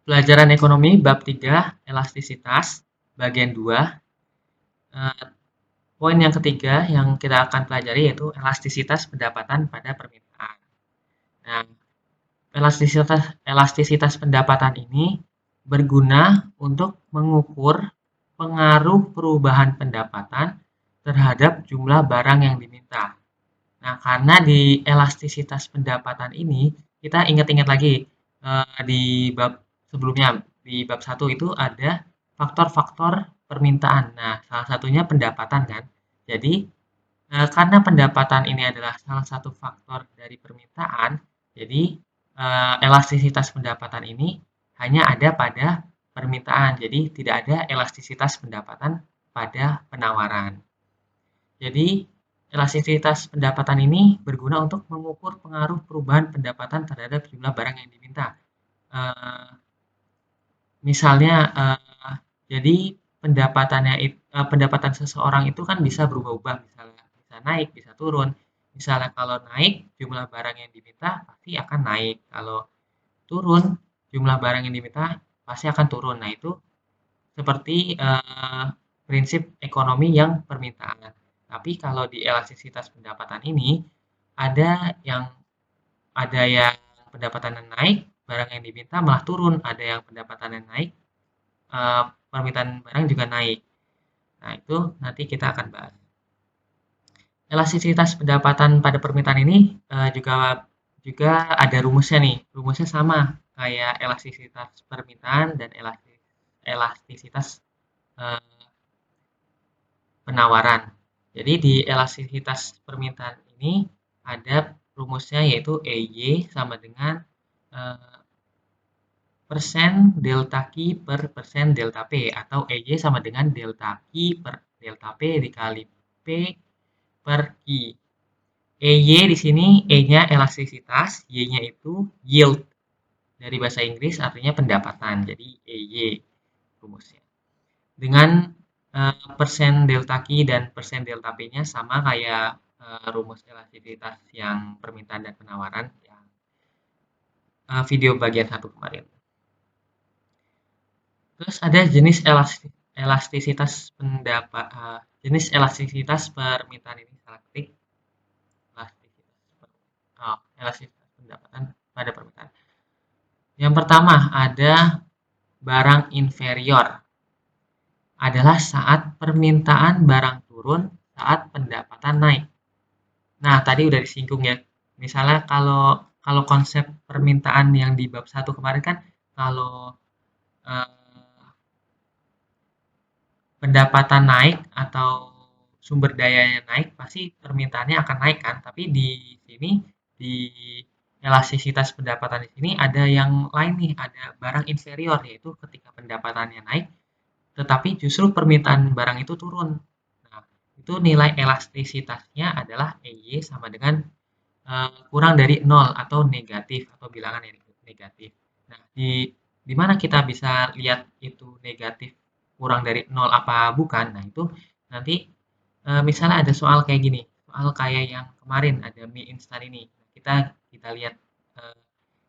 Pelajaran ekonomi bab 3 elastisitas bagian 2. Eh, Poin yang ketiga yang kita akan pelajari yaitu elastisitas pendapatan pada permintaan. Nah, elastisitas pendapatan ini berguna untuk mengukur pengaruh perubahan pendapatan terhadap jumlah barang yang diminta. Nah, karena di elastisitas pendapatan ini, kita ingat-ingat lagi di bab sebelumnya, di bab 1 itu ada faktor-faktor permintaan. Nah, salah satunya pendapatan kan. Jadi, karena pendapatan ini adalah salah satu faktor dari permintaan, jadi elastisitas pendapatan ini hanya ada pada permintaan. Jadi, tidak ada elastisitas pendapatan pada penawaran. Jadi, elastisitas pendapatan ini berguna untuk mengukur pengaruh perubahan pendapatan terhadap jumlah barang yang diminta. Eh, Misalnya, jadi pendapatan seseorang itu kan bisa berubah-ubah, misalnya bisa naik, bisa turun. Misalnya kalau naik, jumlah barang yang diminta pasti akan naik. Kalau turun, jumlah barang yang diminta pasti akan turun. Nah, itu seperti prinsip ekonomi yang permintaan. Tapi kalau di elastisitas pendapatan ini ada yang ada yang pendapatannya naik, barang yang diminta malah turun. Ada yang pendapatannya naik, permintaan barang juga naik. Nah, itu nanti kita akan bahas. Elastisitas pendapatan pada permintaan ini juga juga ada rumusnya nih. Rumusnya sama kayak elastisitas permintaan dan elastisitas eh, penawaran. Jadi di elastisitas permintaan ini ada rumusnya yaitu EY sama dengan eh, persen delta Q per persen delta P atau EY sama dengan delta Q per delta P dikali P per Q. EY di sini E-nya elastisitas, Y-nya itu yield. Dari bahasa Inggris artinya pendapatan. Jadi EY rumusnya. Dengan persen delta Q dan persen delta P-nya sama kayak rumus elastisitas yang permintaan dan penawaran yang video bagian satu kemarin. Terus ada jenis elastisitas jenis elastisitas permintaan ini salah ketik elastisitas pendapatan pada permintaan. Yang pertama ada barang inferior adalah saat permintaan barang turun saat pendapatan naik. Nah, tadi udah disinggung ya. Misalnya kalau kalau konsep permintaan yang di bab 1 kemarin kan kalau eh, pendapatan naik atau sumber dayanya naik, pasti permintaannya akan naik kan. Tapi di sini di elastisitas pendapatan di sini ada yang lain nih, ada barang inferior yaitu ketika pendapatannya naik, tetapi justru permintaan barang itu turun. Nah, itu nilai elastisitasnya adalah EY sama dengan kurang dari nol atau negatif atau bilangan yang negatif. Nah, di mana kita bisa lihat itu negatif kurang dari nol apa bukan? Nah, itu nanti misalnya ada soal kayak gini, soal kayak yang kemarin ada mie instan ini. Kita kita lihat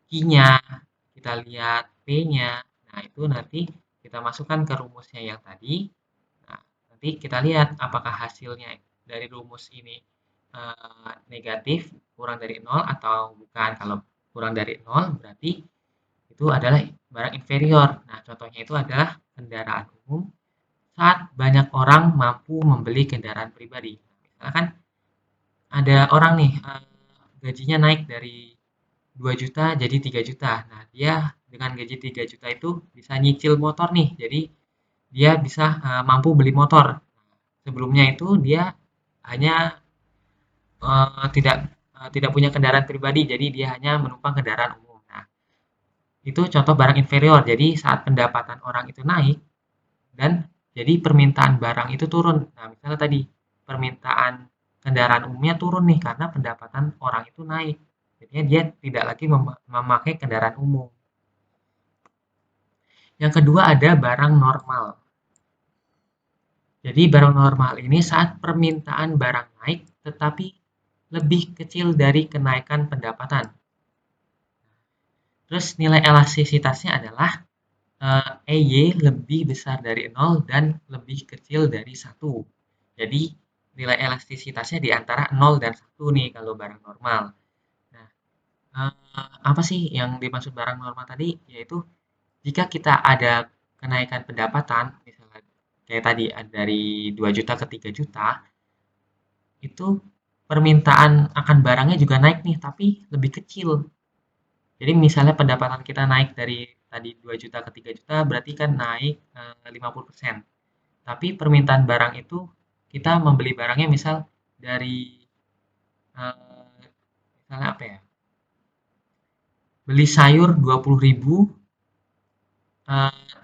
Q-nya, kita lihat P-nya. Nah, itu nanti kita masukkan ke rumusnya yang tadi. Nah, nanti kita lihat apakah hasilnya dari rumus ini negatif, kurang dari nol atau bukan. Kalau kurang dari nol berarti itu adalah barang inferior. Nah, contohnya itu adalah kendaraan umum saat banyak orang mampu membeli kendaraan pribadi. Misalkan ada orang nih gajinya naik dari 2 juta jadi 3 juta. Nah, dia dengan gaji 3 juta itu bisa nyicil motor nih. Jadi dia bisa mampu beli motor. Sebelumnya itu dia hanya tidak punya kendaraan pribadi, jadi dia hanya menumpang kendaraan umum. Nah, itu contoh barang inferior. Jadi saat pendapatan orang itu naik dan jadi permintaan barang itu turun. Nah, misalnya tadi permintaan kendaraan umumnya turun nih karena pendapatan orang itu naik. Jadinya dia tidak lagi memakai kendaraan umum. Yang kedua ada barang normal. Jadi barang normal ini saat permintaan barang naik tetapi lebih kecil dari kenaikan pendapatan. Terus nilai elastisitasnya adalah EY lebih besar dari 0 dan lebih kecil dari 1. Jadi nilai elastisitasnya di antara 0 dan 1 nih kalau barang normal. Nah, apa sih yang dimaksud barang normal tadi? Yaitu jika kita ada kenaikan pendapatan, misalnya kayak tadi dari 2 juta ke 3 juta, itu permintaan akan barangnya juga naik nih, tapi lebih kecil. Jadi misalnya pendapatan kita naik dari tadi 2 juta ke 3 juta, berarti kan naik 50%. Tapi permintaan barang itu kita membeli barangnya misal dari misalnya apa ya? Beli sayur 20.000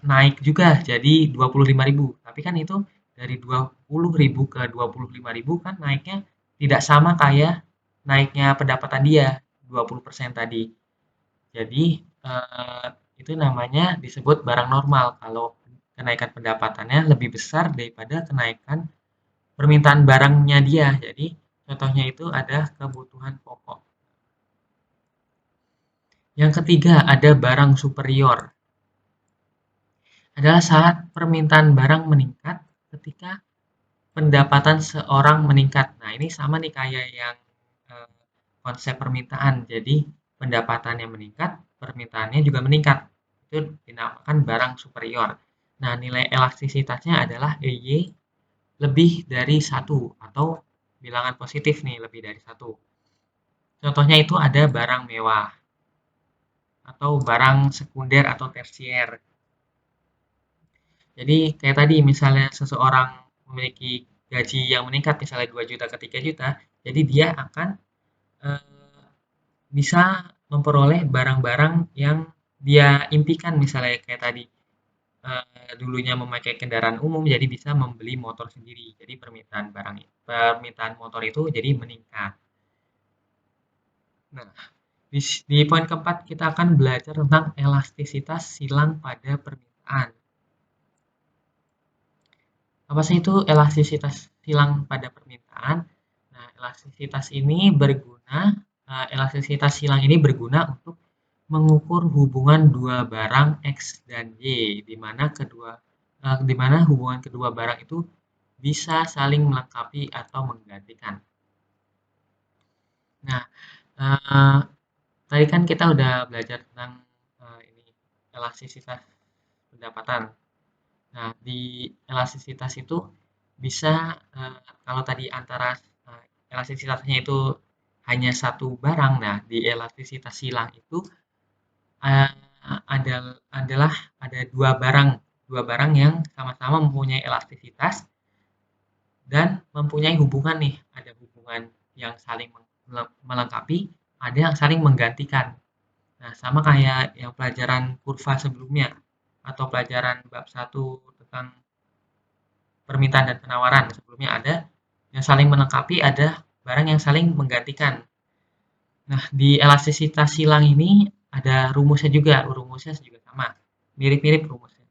naik juga jadi 25.000. Tapi kan itu dari 20.000 ke 25.000 kan naiknya tidak sama kayak naiknya pendapatan dia 20% tadi. Jadi itu namanya disebut barang normal kalau kenaikan pendapatannya lebih besar daripada kenaikan permintaan barangnya dia. Jadi contohnya itu ada kebutuhan pokok. Yang ketiga ada barang superior. Adalah saat permintaan barang meningkat ketika pendapatan seorang meningkat. Nah, ini sama nih kayak yang eh, konsep permintaan. Jadi, pendapatannya meningkat, permintaannya juga meningkat. Itu dinamakan barang superior. Nah, nilai elastisitasnya adalah EY lebih dari satu atau bilangan positif nih, lebih dari satu. Contohnya itu ada barang mewah atau barang sekunder atau tersier. Jadi kayak tadi misalnya seseorang memiliki gaji yang meningkat misalnya 2 juta ke 3 juta, jadi dia akan eh, bisa memperoleh barang-barang yang dia impikan misalnya kayak tadi dulunya memakai kendaraan umum jadi bisa membeli motor sendiri. Jadi permintaan motor itu jadi meningkat. Nah, di poin keempat kita akan belajar tentang elastisitas silang pada permintaan. Apa sih itu elastisitas silang pada permintaan? Nah, elastisitas silang ini berguna untuk mengukur hubungan dua barang X dan Y, di mana hubungan kedua barang itu bisa saling melengkapi atau menggantikan. Nah, eh, tadi kan kita udah belajar tentang ini elastisitas pendapatan. Nah, di elastisitas itu bisa kalau tadi antara elastisitasnya itu hanya satu barang, nah di elastisitas silang itu eh, adalah ada dua barang yang sama-sama mempunyai elastisitas dan mempunyai hubungan nih, ada hubungan yang saling melengkapi, ada yang saling menggantikan. Nah, sama kayak yang pelajaran kurva sebelumnya atau pelajaran bab satu tentang permintaan dan penawaran. Sebelumnya ada yang saling melengkapi, ada barang yang saling menggantikan. Nah, di elastisitas silang ini ada rumusnya juga. Rumusnya juga sama, mirip-mirip rumusnya.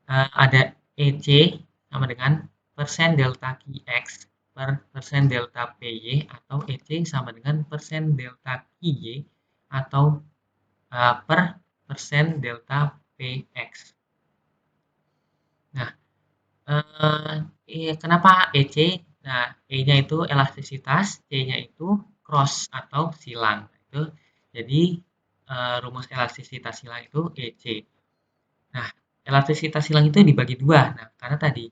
Ada EC sama dengan persen delta QX per persen delta PY atau EC sama dengan persen delta QY atau per persen delta PX. Nah, kenapa EC? Nah, E-nya itu elastisitas, C-nya itu cross atau silang. Itu jadi rumus elastisitas silang itu EC. Nah, elastisitas silang itu dibagi dua. Nah, karena tadi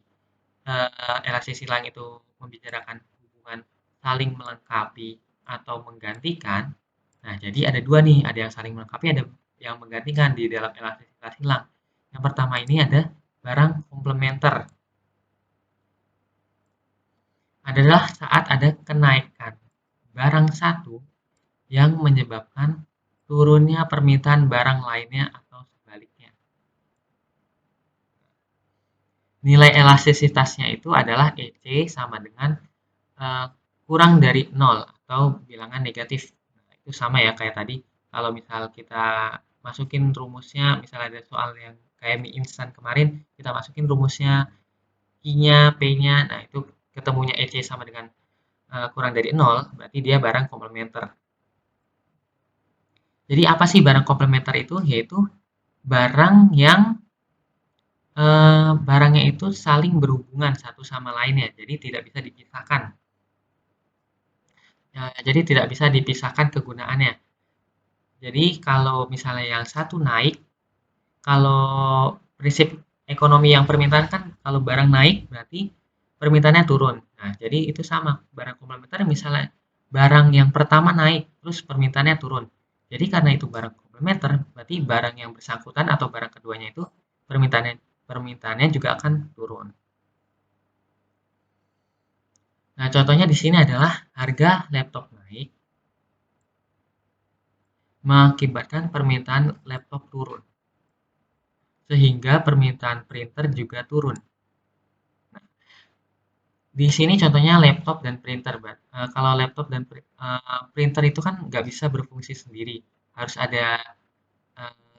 elastisitas silang itu membicarakan hubungan saling melengkapi atau menggantikan. Nah, jadi ada dua nih, ada yang saling melengkapi, ada yang menggantikan di dalam elastisitas silang. Yang pertama ini ada barang komplementer. Adalah saat ada kenaikan barang satu yang menyebabkan turunnya permintaan barang lainnya atau sebaliknya. Nilai elastisitasnya itu adalah EC sama dengan kurang dari 0 atau bilangan negatif. Nah, itu sama ya kayak tadi. Kalau misal kita masukin rumusnya, misalnya ada soal yang kayak mie instan kemarin, kita masukin rumusnya I-nya, P-nya, nah itu ketemunya EC sama dengan kurang dari 0, berarti dia barang komplementer. Jadi apa sih barang komplementer itu? Yaitu barang yang barangnya itu saling berhubungan satu sama lainnya, jadi tidak bisa dipisahkan. Ya, jadi tidak bisa dipisahkan kegunaannya. Jadi kalau misalnya yang satu naik, kalau prinsip ekonomi yang permintaan kan kalau barang naik berarti permintaannya turun. Nah, jadi itu sama barang komplementer misalnya barang yang pertama naik terus permintaannya turun. Jadi karena itu barang komplementer berarti barang yang bersangkutan atau barang keduanya itu permintaannya juga akan turun. Nah, contohnya di sini adalah harga laptop naik mengakibatkan permintaan laptop turun, sehingga permintaan printer juga turun. Di sini contohnya laptop dan printer, Mbak. Kalau laptop dan printer itu kan nggak bisa berfungsi sendiri, harus ada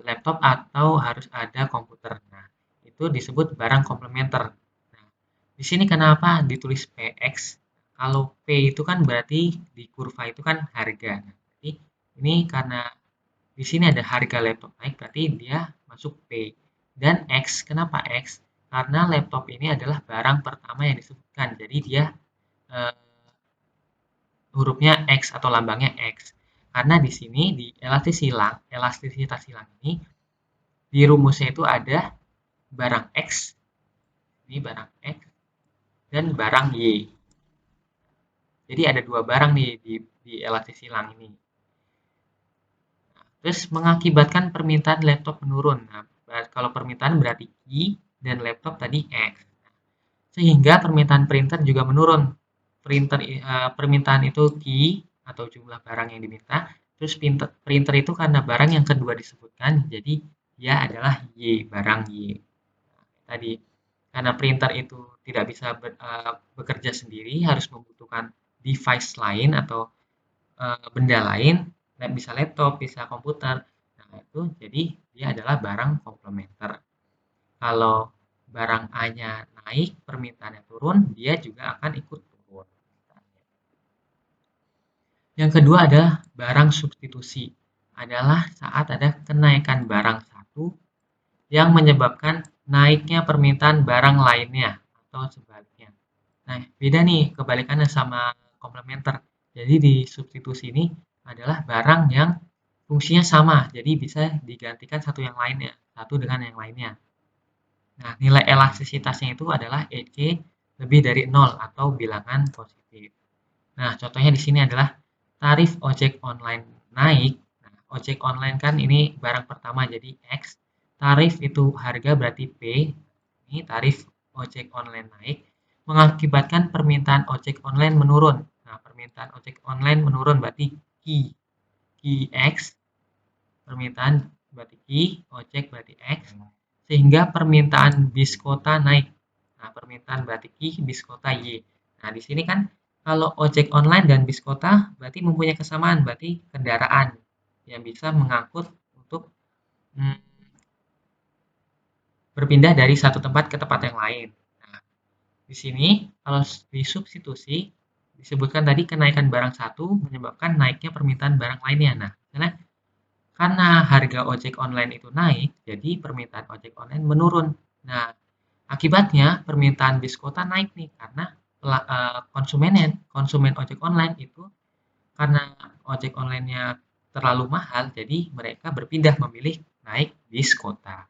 laptop atau harus ada komputer. Nah, itu disebut barang komplementer. Nah, di sini kenapa ditulis PX? Kalau P itu kan berarti di kurva itu kan harga. Nah, jadi ini karena di sini ada harga laptop naik, berarti dia masuk P. Dan X, kenapa X? Karena laptop ini adalah barang pertama yang disebutkan. Jadi dia eh, hurufnya X atau lambangnya X. Karena di sini di elastisitas silang ini di rumusnya itu ada barang X, ini barang X dan barang Y. Jadi ada dua barang nih di elastis silang ini. Terus mengakibatkan permintaan laptop menurun. Nah, kalau permintaan berarti Y dan laptop tadi X. Sehingga permintaan printer juga menurun. Permintaan itu Q atau jumlah barang yang diminta. Terus printer itu karena barang yang kedua disebutkan, jadi dia adalah Y, barang Y. Tadi karena printer itu tidak bisa bekerja sendiri, harus membutuhkan device lain atau benda lain, bisa laptop, bisa komputer. Nah, itu jadi dia adalah barang komplementer. Kalau barang A-nya naik, permintaannya turun, dia juga akan ikut turun. Yang kedua adalah barang substitusi. Adalah saat ada kenaikan barang satu yang menyebabkan naiknya permintaan barang lainnya atau sebaliknya. Nah, beda nih kebalikannya sama komplementer. Jadi di substitusi ini adalah barang yang fungsinya sama, jadi bisa digantikan satu yang lainnya, satu dengan yang lainnya. Nah, nilai elastisitasnya itu adalah EC lebih dari 0 atau bilangan positif. Nah, contohnya di sini adalah tarif ojek online naik. Nah, ojek online kan ini barang pertama jadi X. Tarif itu harga berarti P. Ini tarif ojek online naik mengakibatkan permintaan ojek online menurun. Nah, permintaan ojek online menurun berarti Q. X permintaan berarti Q, ojek berarti X, sehingga permintaan bis kota naik. Nah, permintaan berarti Q, bis kota Y. Nah, di sini kan kalau ojek online dan bis kota berarti mempunyai kesamaan, berarti kendaraan yang bisa mengangkut untuk hmm, berpindah dari satu tempat ke tempat yang lain. Nah, di sini kalau disubstitusi disebutkan tadi kenaikan barang satu menyebabkan naiknya permintaan barang lainnya. Nah, misalnya karena harga ojek online itu naik, jadi permintaan ojek online menurun. Nah, akibatnya permintaan bis kota naik nih karena konsumen ojek online itu karena ojek online-nya terlalu mahal, jadi mereka berpindah memilih naik bis kota.